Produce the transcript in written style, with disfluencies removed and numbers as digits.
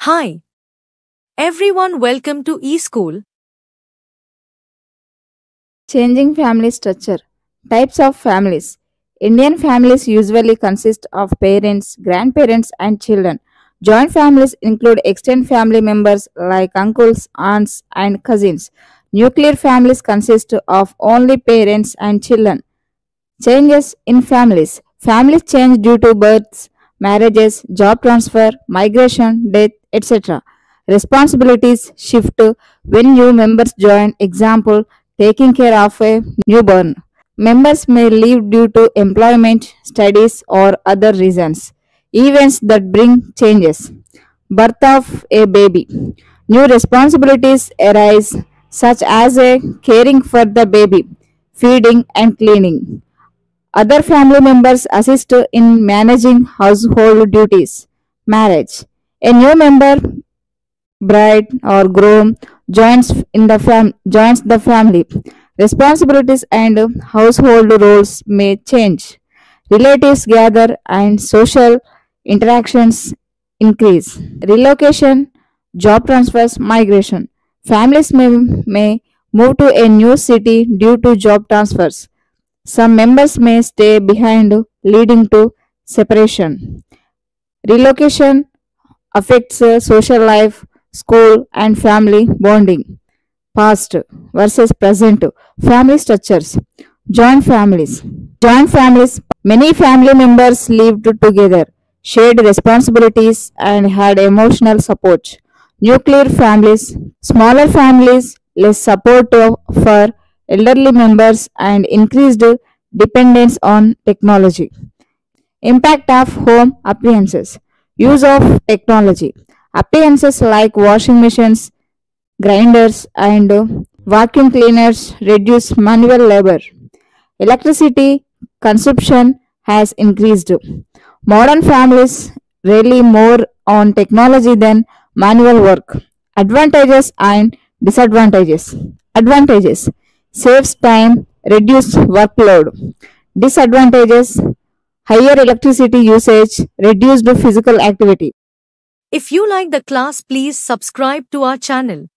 Hi, everyone, welcome to eSchool. Changing family structure. Types of families. Indian families usually consist of parents, grandparents, and children. Joint families include extended family members like uncles, aunts, and cousins. Nuclear families consist of only parents and children. Changes in families. Families change due to births, marriages, job transfer, migration, death, etc. Responsibilities shift when new members join. Example, taking care of a newborn. Members may leave due to employment, studies, or other reasons. Events that bring changes. Birth of a baby. New responsibilities arise, such as caring for the baby, feeding, and cleaning. Other family members assist in managing household duties. Marriage. A new member, bride or groom, joins the family. Responsibilities and household roles may change. Relatives gather and social interactions increase. Relocation, job transfers, migration. Families may move to a new city due to job transfers. Some members may stay behind, leading to separation. Relocation affects social life, school, and family bonding. Past versus present. Family structures. Joint families. Joint families. Many family members lived together, shared responsibilities, and had emotional support. Nuclear families. Smaller families, less support for elderly members, and increased dependence on technology. Impact of home appliances. Use of technology. Appliances like washing machines, grinders, and vacuum cleaners reduce manual labor. Electricity consumption has increased. Modern families rely more on technology than manual work. Advantages and disadvantages. Advantages: saves time, reduce workload. Disadvantages: higher electricity usage, reduced physical activity. If you like the class, please subscribe to our channel.